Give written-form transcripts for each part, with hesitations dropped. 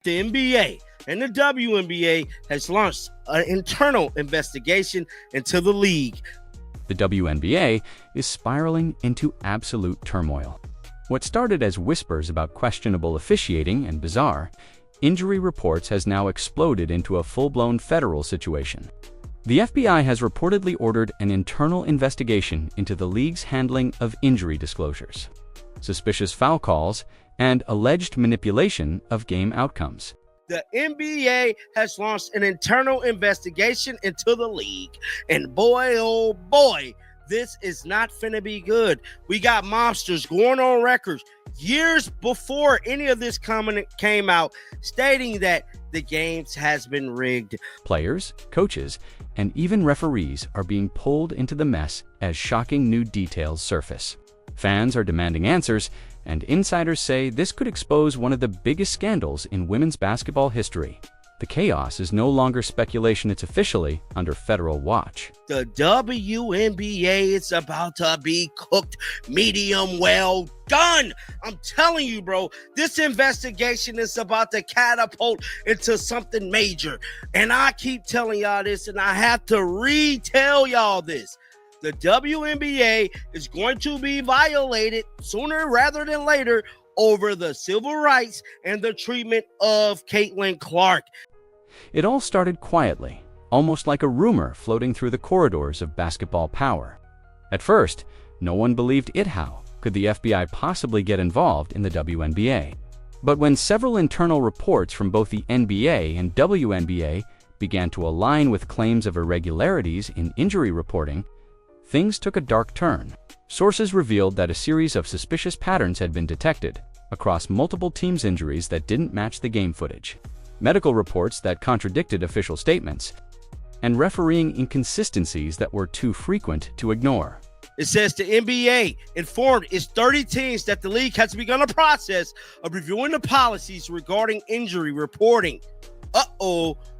The NBA and the WNBA has launched an internal investigation into the league. The WNBA is spiraling into absolute turmoil. What started as whispers about questionable officiating and bizarre injury reports has now exploded into a full-blown federal situation. The FBI has reportedly ordered an internal investigation into the league's handling of injury disclosures, suspicious foul calls, and alleged manipulation of game outcomes. The NBA has launched an internal investigation into the league. And boy, oh boy, this is not finna be good. We got monsters going on records years before any of this comment came out, stating that the games has been rigged. Players, coaches, and even referees are being pulled into the mess as shocking new details surface. Fans are demanding answers, and insiders say this could expose one of the biggest scandals in women's basketball history. The chaos is no longer speculation, it's officially under federal watch. The WNBA is about to be cooked medium well done. I'm telling you, bro, this investigation is about to catapult into something major. And I keep telling y'all this, and I have to retell y'all this. The WNBA is going to be violated sooner rather than later over the civil rights and the treatment of Caitlin Clark. It all started quietly, almost like a rumor floating through the corridors of basketball power. At first, no one believed it. How could the FBI possibly get involved in the WNBA? But when several internal reports from both the NBA and WNBA began to align with claims of irregularities in injury reporting, things took a dark turn. Sources revealed that a series of suspicious patterns had been detected across multiple teams' injuries that didn't match the game footage, medical reports that contradicted official statements, and refereeing inconsistencies that were too frequent to ignore. It says the NBA informed its 30 teams that the league has begun a process of reviewing the policies regarding injury reporting,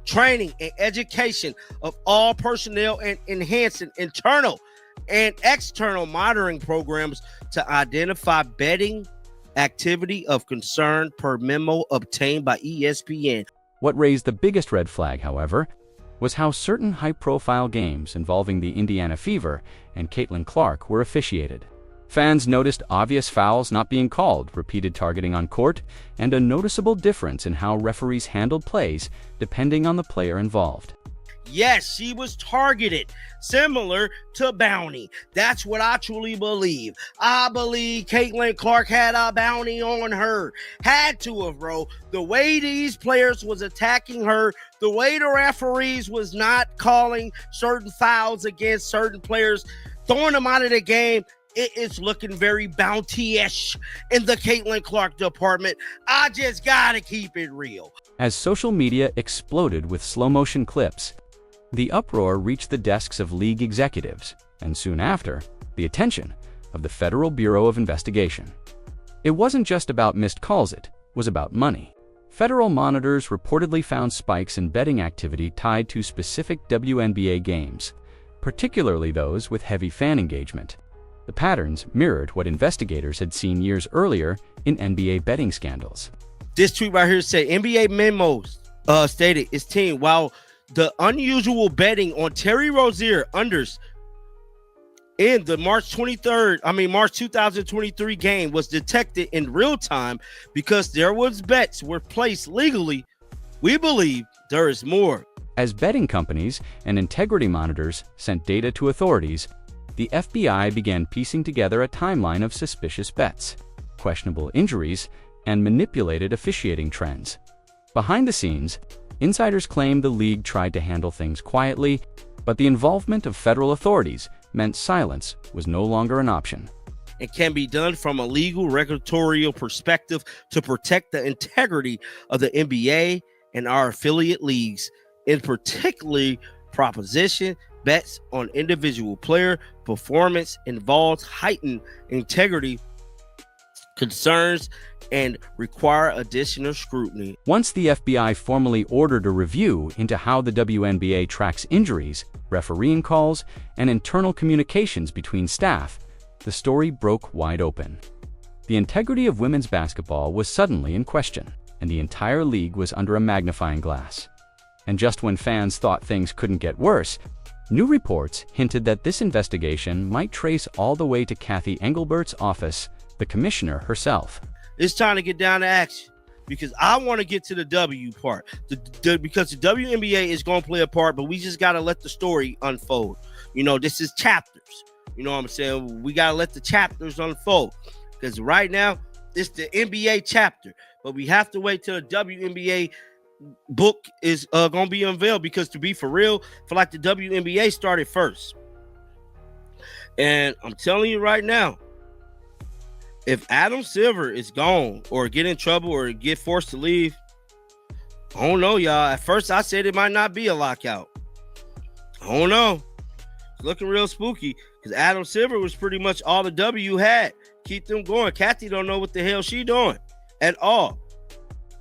training, and education of all personnel, and enhancing internal and external monitoring programs to identify betting activity of concern per memo obtained by ESPN. What raised the biggest red flag, however, was how certain high-profile games involving the Indiana Fever and Caitlin Clark were officiated. Fans noticed obvious fouls not being called, repeated targeting on court, and a noticeable difference in how referees handled plays depending on the player involved. Yes, she was targeted, similar to bounty. That's what I truly believe. I believe Caitlin Clark had a bounty on her. Had to have, bro. The way these players was attacking her, the way the referees was not calling certain fouls against certain players, throwing them out of the game, it is looking very bounty-ish in the Caitlin Clark department. I just gotta keep it real. As social media exploded with slow-motion clips, the uproar reached the desks of league executives, and soon after, the attention of the Federal Bureau of Investigation. It wasn't just about missed calls, it was about money. Federal monitors reportedly found spikes in betting activity tied to specific WNBA games, particularly those with heavy fan engagement. The patterns mirrored what investigators had seen years earlier in NBA betting scandals. This tweet right here said NBA memos stated its team, while the unusual betting on Terry Rozier unders in the March 2023 game was detected in real time because there was bets were placed legally. We believe there is more. As betting companies and integrity monitors sent data to authorities, the FBI began piecing together a timeline of suspicious bets, questionable injuries, and manipulated officiating trends. Behind the scenes, insiders claim the league tried to handle things quietly, but the involvement of federal authorities meant silence was no longer an option. It can be done from a legal regulatory perspective to protect the integrity of the NBA and our affiliate leagues, in particularly proposition bets on individual player performance involves heightened integrity concerns and require additional scrutiny. Once the FBI formally ordered a review into how the WNBA tracks injuries, refereeing calls, and internal communications between staff, the story broke wide open. The integrity of women's basketball was suddenly in question. and the entire league was under a magnifying glass. And just when fans thought things couldn't get worse, new reports hinted that this investigation might trace all the way to Kathy Engelbert's office, the commissioner herself. It's time to get down to action, because I want to get to the W part. Because the WNBA is going to play a part, but we just got to let the story unfold. You know, this is chapters. You know what I'm saying? We got to let the chapters unfold, because right now it's the NBA chapter, but we have to wait till the WNBA book is going to be unveiled, because to be for real, I feel like the WNBA started first. And I'm telling you right now, if Adam Silver is gone or get in trouble or get forced to leave, I don't know, y'all. At first I said it might not be a lockout. I don't know. It's looking real spooky, because Adam Silver was pretty much all the W had. Keep them going. Kathy don't know what the hell she doing at all.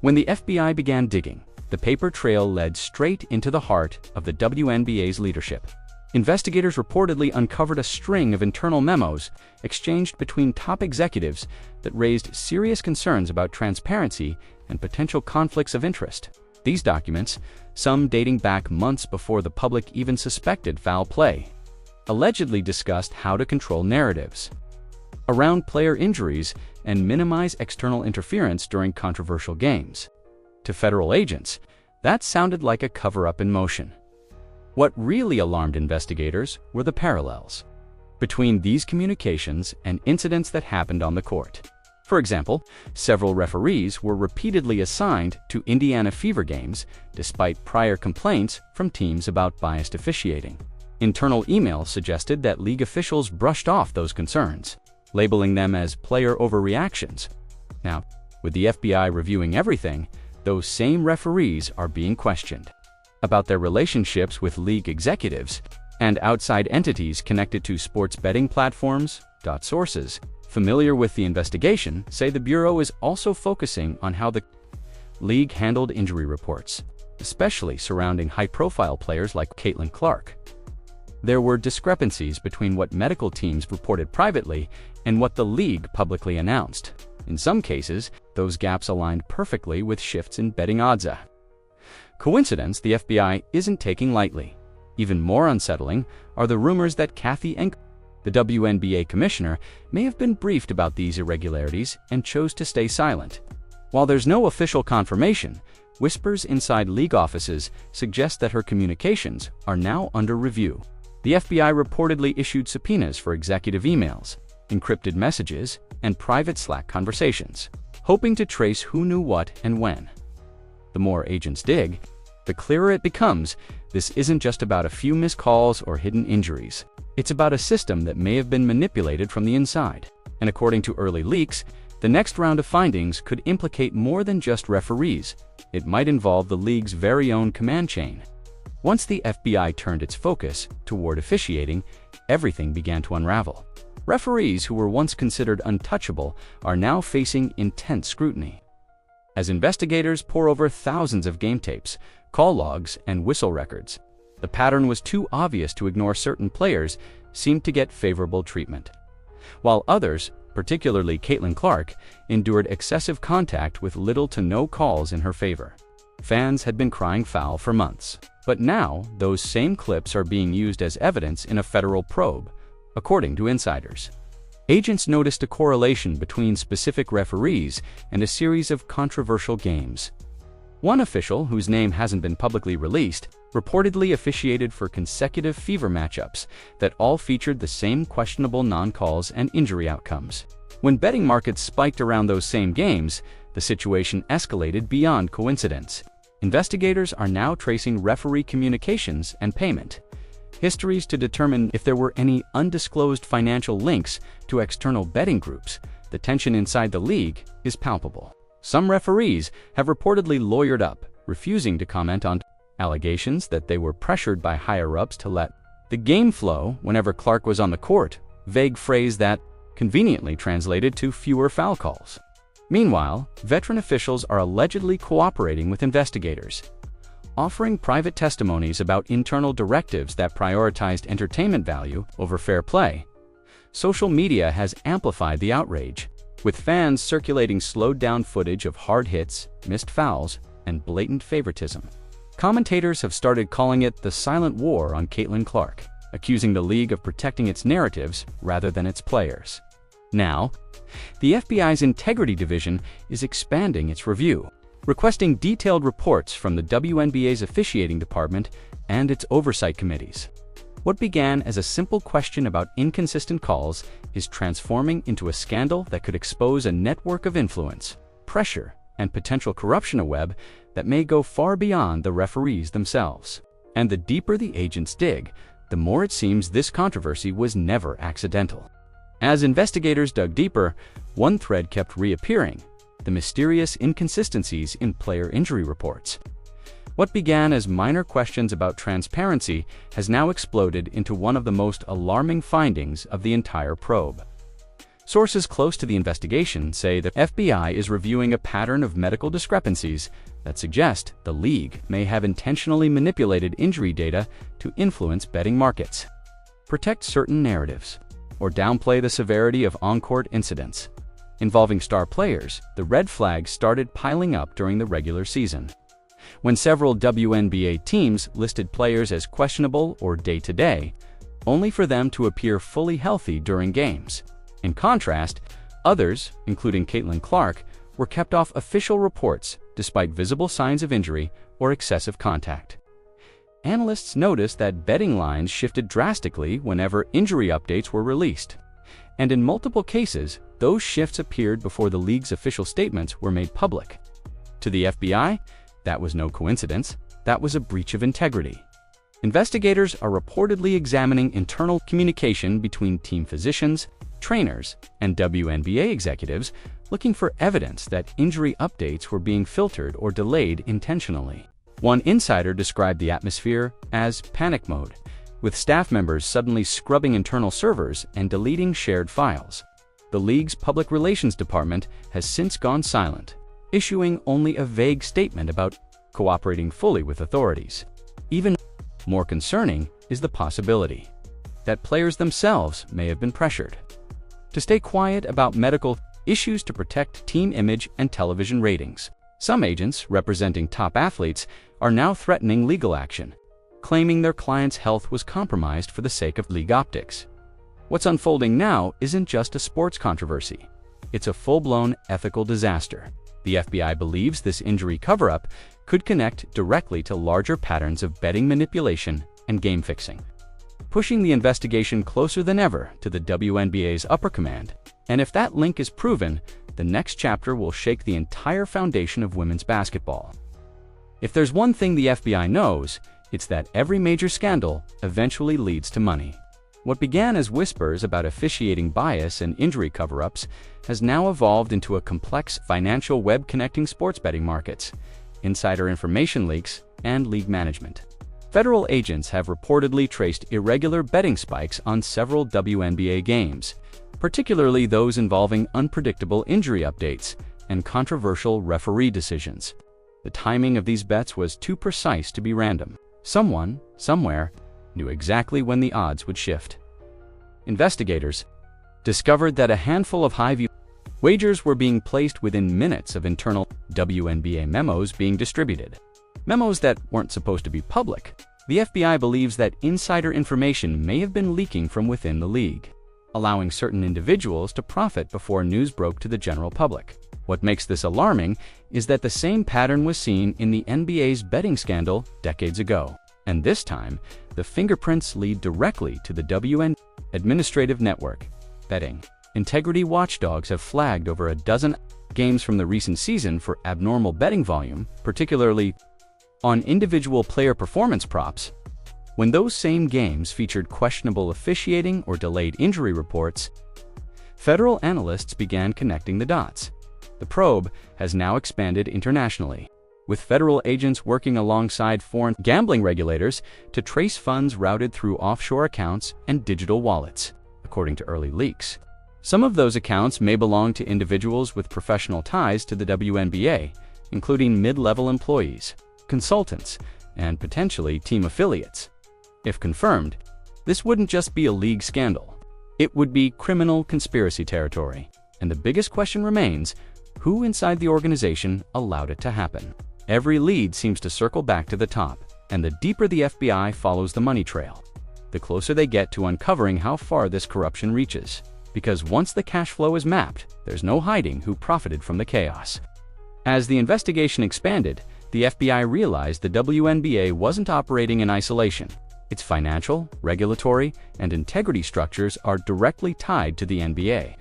When the FBI began digging, the paper trail led straight into the heart of the WNBA's leadership. Investigators reportedly uncovered a string of internal memos exchanged between top executives that raised serious concerns about transparency and potential conflicts of interest. These documents, some dating back months before the public even suspected foul play, allegedly discussed how to control narratives around player injuries and minimize external interference during controversial games. To federal agents, that sounded like a cover-up in motion. What really alarmed investigators were the parallels between these communications and incidents that happened on the court. For example, several referees were repeatedly assigned to Indiana Fever games despite prior complaints from teams about biased officiating. Internal emails suggested that league officials brushed off those concerns, labeling them as player overreactions. Now, with the FBI reviewing everything, those same referees are being questioned about their relationships with league executives and outside entities connected to sports betting platforms. Sources familiar with the investigation say the Bureau is also focusing on how the league handled injury reports, especially surrounding high-profile players like Caitlin Clark. There were discrepancies between what medical teams reported privately and what the league publicly announced. In some cases, those gaps aligned perfectly with shifts in betting odds. Coincidence the FBI isn't taking lightly. Even more unsettling are the rumors that Kathy Engelbert, the WNBA commissioner, may have been briefed about these irregularities and chose to stay silent. While there's no official confirmation, whispers inside league offices suggest that her communications are now under review. The FBI reportedly issued subpoenas for executive emails, encrypted messages, and private Slack conversations, hoping to trace who knew what and when. The more agents dig, the clearer it becomes this isn't just about a few missed calls or hidden injuries. It's about a system that may have been manipulated from the inside. And according to early leaks, the next round of findings could implicate more than just referees. It might involve the league's very own command chain. Once the FBI turned its focus toward officiating, everything began to unravel. Referees who were once considered untouchable are now facing intense scrutiny. As investigators pore over thousands of game tapes, call logs, and whistle records, the pattern was too obvious to ignore. Certain players seemed to get favorable treatment, while others, particularly Caitlin Clark, endured excessive contact with little to no calls in her favor. Fans had been crying foul for months, but now those same clips are being used as evidence in a federal probe, according to insiders. Agents noticed a correlation between specific referees and a series of controversial games. One official, whose name hasn't been publicly released, reportedly officiated for consecutive Fever matchups that all featured the same questionable non-calls and injury outcomes. When betting markets spiked around those same games, the situation escalated beyond coincidence. Investigators are now tracing referee communications and payment histories to determine if there were any undisclosed financial links to external betting groups. The tension inside the league is palpable. Some referees have reportedly lawyered up, refusing to comment on allegations that they were pressured by higher-ups to let the game flow whenever Clark was on the court, vague phrase that conveniently translated to fewer foul calls. Meanwhile, veteran officials are allegedly cooperating with investigators, offering private testimonies about internal directives that prioritized entertainment value over fair play. Social media has amplified the outrage. with fans circulating slowed-down footage of hard hits, missed fouls, and blatant favoritism. Commentators have started calling it the silent war on Caitlin Clark, accusing the league of protecting its narratives rather than its players. Now, the FBI's Integrity Division is expanding its review, requesting detailed reports from the WNBA's Officiating Department and its oversight committees. What began as a simple question about inconsistent calls is transforming into a scandal that could expose a network of influence, pressure, and potential corruption, a web that may go far beyond the referees themselves. And the deeper the agents dig, the more it seems this controversy was never accidental. As investigators dug deeper, one thread kept reappearing: the mysterious inconsistencies in player injury reports. What began as minor questions about transparency has now exploded into one of the most alarming findings of the entire probe. Sources close to the investigation say the FBI is reviewing a pattern of medical discrepancies that suggest the league may have intentionally manipulated injury data to influence betting markets, protect certain narratives, or downplay the severity of on-court incidents. Involving star players, the red flags started piling up during the regular season, when several WNBA teams listed players as questionable or day-to-day, only for them to appear fully healthy during games. In contrast, others, including Caitlin Clark, were kept off official reports despite visible signs of injury or excessive contact. Analysts noticed that betting lines shifted drastically whenever injury updates were released, and in multiple cases, those shifts appeared before the league's official statements were made public. To the FBI, that was no coincidence. That was a breach of integrity. Investigators are reportedly examining internal communication between team physicians, trainers, and WNBA executives, looking for evidence that injury updates were being filtered or delayed intentionally. One insider described the atmosphere as panic mode, with staff members suddenly scrubbing internal servers and deleting shared files. The league's public relations department has since gone silent, issuing only a vague statement about cooperating fully with authorities. Even more concerning is the possibility that players themselves may have been pressured to stay quiet about medical issues to protect team image and television ratings. Some agents representing top athletes are now threatening legal action, claiming their clients' health was compromised for the sake of league optics. What's unfolding now isn't just a sports controversy. It's a full-blown ethical disaster. The FBI believes this injury cover-up could connect directly to larger patterns of betting manipulation and game fixing, pushing the investigation closer than ever to the WNBA's upper command. And if that link is proven, the next chapter will shake the entire foundation of women's basketball. If there's one thing the FBI knows, it's that every major scandal eventually leads to money. What began as whispers about officiating bias and injury cover-ups has now evolved into a complex financial web connecting sports betting markets, insider information leaks, and league management. Federal agents have reportedly traced irregular betting spikes on several WNBA games, particularly those involving unpredictable injury updates and controversial referee decisions. The timing of these bets was too precise to be random. Someone, somewhere, knew exactly when the odds would shift. Investigators discovered that a handful of high-view wagers were being placed within minutes of internal WNBA memos being distributed. Memos that weren't supposed to be public. The FBI believes that insider information may have been leaking from within the league, allowing certain individuals to profit before news broke to the general public. What makes this alarming is that the same pattern was seen in the NBA's betting scandal decades ago. And this time, the fingerprints lead directly to the WNBA administrative network. Betting integrity watchdogs have flagged over a dozen games from the recent season for abnormal betting volume, particularly on individual player performance props. When those same games featured questionable officiating or delayed injury reports, federal analysts began connecting the dots. The probe has now expanded internationally, with federal agents working alongside foreign gambling regulators to trace funds routed through offshore accounts and digital wallets, according to early leaks. Some of those accounts may belong to individuals with professional ties to the WNBA, including mid-level employees, consultants, and potentially team affiliates. If confirmed, this wouldn't just be a league scandal. It would be criminal conspiracy territory. And the biggest question remains, who inside the organization allowed it to happen? Every lead seems to circle back to the top, and the deeper the FBI follows the money trail, the closer they get to uncovering how far this corruption reaches. Because once the cash flow is mapped, there's no hiding who profited from the chaos. As the investigation expanded, the FBI realized the WNBA wasn't operating in isolation. Its financial, regulatory, and integrity structures are directly tied to the NBA.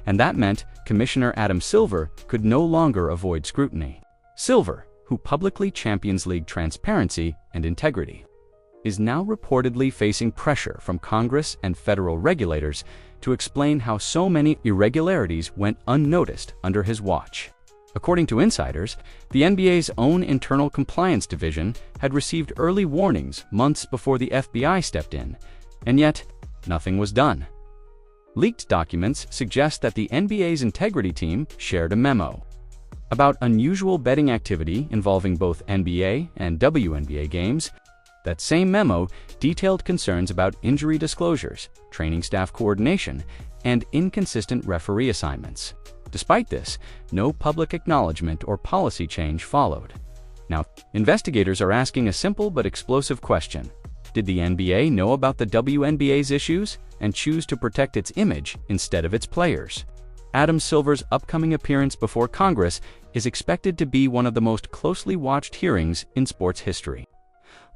And that meant Commissioner Adam Silver could no longer avoid scrutiny. Silver, who publicly champions league transparency and integrity, is now reportedly facing pressure from Congress and federal regulators to explain how so many irregularities went unnoticed under his watch. According to insiders, the NBA's own internal compliance division had received early warnings months before the FBI stepped in, and yet nothing was done. Leaked documents suggest that the NBA's integrity team shared a memo about unusual betting activity involving both NBA and WNBA games. That same memo detailed concerns about injury disclosures, training staff coordination, and inconsistent referee assignments. Despite this, no public acknowledgement or policy change followed. Now, investigators are asking a simple but explosive question. Did the NBA know about the WNBA's issues and choose to protect its image instead of its players? Adam Silver's upcoming appearance before Congress is expected to be one of the most closely watched hearings in sports history.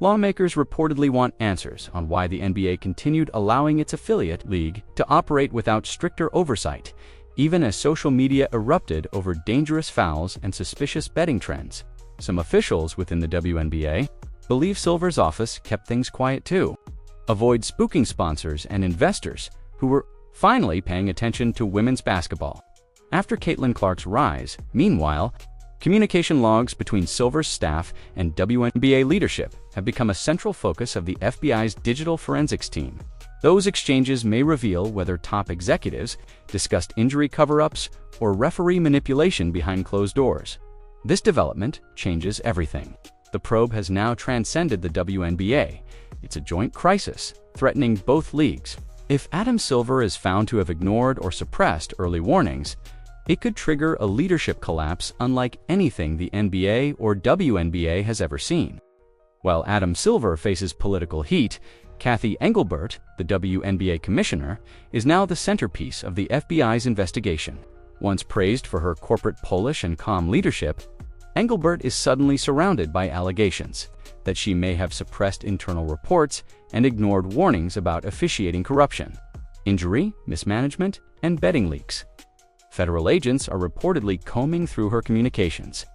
Lawmakers reportedly want answers on why the NBA continued allowing its affiliate league to operate without stricter oversight, even as social media erupted over dangerous fouls and suspicious betting trends. Some officials within the WNBA believe Silver's office kept things quiet too. Avoid spooking sponsors and investors who were finally paying attention to women's basketball. After Caitlin Clark's rise, meanwhile, communication logs between Silver's staff and WNBA leadership have become a central focus of the FBI's digital forensics team. Those exchanges may reveal whether top executives discussed injury cover-ups or referee manipulation behind closed doors. This development changes everything. The probe has now transcended the WNBA. It's a joint crisis, threatening both leagues. If Adam Silver is found to have ignored or suppressed early warnings, it could trigger a leadership collapse unlike anything the NBA or WNBA has ever seen. While Adam Silver faces political heat, Kathy Engelbert, the WNBA commissioner, is now the centerpiece of the FBI's investigation. Once praised for her corporate Polish and calm leadership, Engelbert is suddenly surrounded by allegations that she may have suppressed internal reports and ignored warnings about officiating corruption, injury, mismanagement, and betting leaks. Federal agents are reportedly combing through her communications,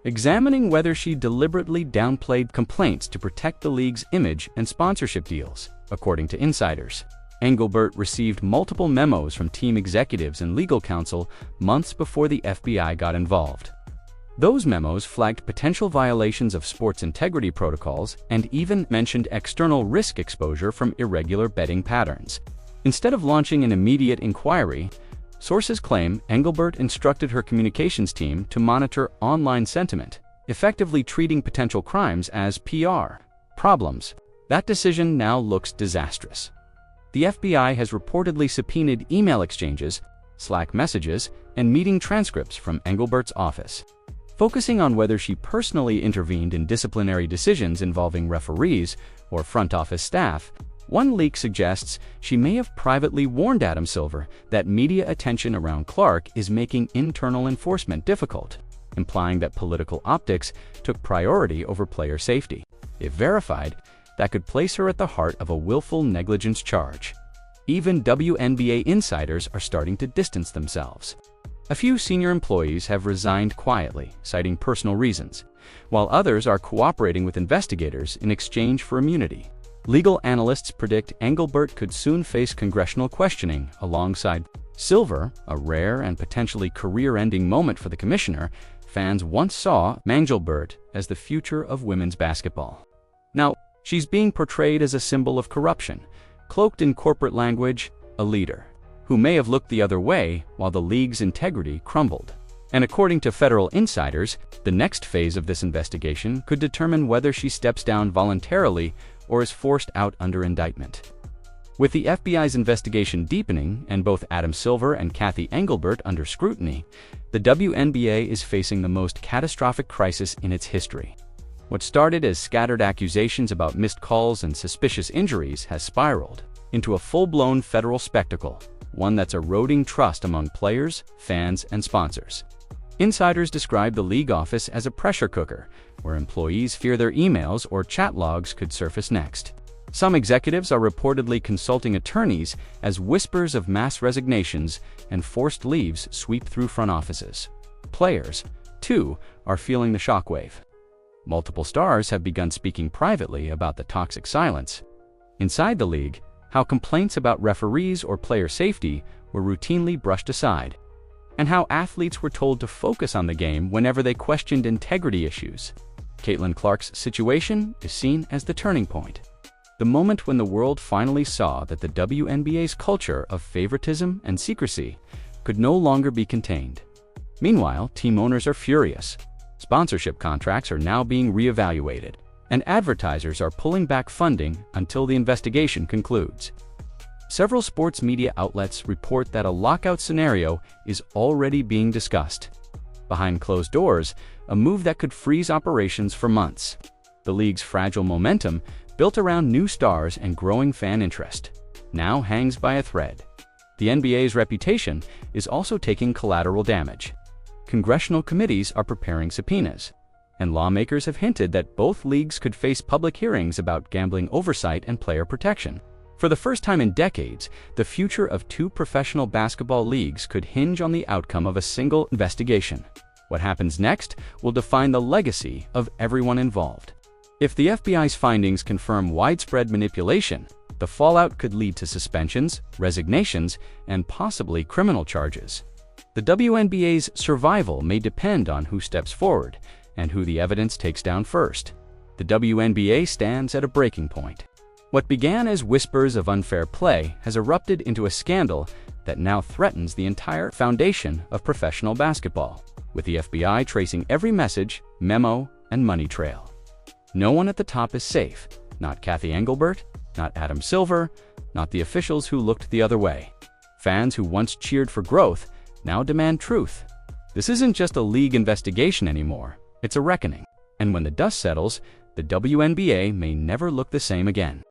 examining whether she deliberately downplayed complaints to protect the league's image and sponsorship deals, according to insiders. Engelbert received multiple memos from team executives and legal counsel months before the FBI got involved. Those memos flagged potential violations of sports integrity protocols and even mentioned external risk exposure from irregular betting patterns. Instead of launching an immediate inquiry, sources claim Engelbert instructed her communications team to monitor online sentiment, effectively treating potential crimes as PR problems. That decision now looks disastrous. The FBI has reportedly subpoenaed email exchanges, Slack messages, and meeting transcripts from Engelbert's office. Focusing on whether she personally intervened in disciplinary decisions involving referees or front office staff, one leak suggests she may have privately warned Adam Silver that media attention around Clark is making internal enforcement difficult, implying that political optics took priority over player safety. If verified, that could place her at the heart of a willful negligence charge. Even WNBA insiders are starting to distance themselves. A few senior employees have resigned quietly, citing personal reasons, while others are cooperating with investigators in exchange for immunity. Legal analysts predict Engelbert could soon face congressional questioning alongside Silver, a rare and potentially career-ending moment for the commissioner. Fans once saw Engelbert as the future of women's basketball. Now, she's being portrayed as a symbol of corruption, cloaked in corporate language, a leader who may have looked the other way while the league's integrity crumbled. And according to federal insiders, the next phase of this investigation could determine whether she steps down voluntarily or is forced out under indictment. With the FBI's investigation deepening and both Adam Silver and Kathy Engelbert under scrutiny, the WNBA is facing the most catastrophic crisis in its history. What started as scattered accusations about missed calls and suspicious injuries has spiraled into a full-blown federal spectacle, one that's eroding trust among players, fans, and sponsors. Insiders describe the league office as a pressure cooker, where employees fear their emails or chat logs could surface next. Some executives are reportedly consulting attorneys as whispers of mass resignations and forced leaves sweep through front offices. Players, too, are feeling the shockwave. Multiple stars have begun speaking privately about the toxic silence. Inside the league, how complaints about referees or player safety were routinely brushed aside, and how athletes were told to focus on the game whenever they questioned integrity issues. Caitlin Clark's situation is seen as the turning point. The moment when the world finally saw that the WNBA's culture of favoritism and secrecy could no longer be contained. Meanwhile, team owners are furious. Sponsorship contracts are now being reevaluated, and advertisers are pulling back funding until the investigation concludes. Several sports media outlets report that a lockout scenario is already being discussed. Behind closed doors, a move that could freeze operations for months. The league's fragile momentum, built around new stars and growing fan interest, now hangs by a thread. The NBA's reputation is also taking collateral damage. Congressional committees are preparing subpoenas, and lawmakers have hinted that both leagues could face public hearings about gambling oversight and player protection. For the first time in decades, the future of two professional basketball leagues could hinge on the outcome of a single investigation. What happens next will define the legacy of everyone involved. If the FBI's findings confirm widespread manipulation, the fallout could lead to suspensions, resignations, and possibly criminal charges. The WNBA's survival may depend on who steps forward and who the evidence takes down first. The WNBA stands at a breaking point. What began as whispers of unfair play has erupted into a scandal that now threatens the entire foundation of professional basketball, with the FBI tracing every message, memo, and money trail. No one at the top is safe, not Kathy Engelbert, not Adam Silver, not the officials who looked the other way. Fans who once cheered for growth now demand truth. This isn't just a league investigation anymore, it's a reckoning. And when the dust settles, the WNBA may never look the same again.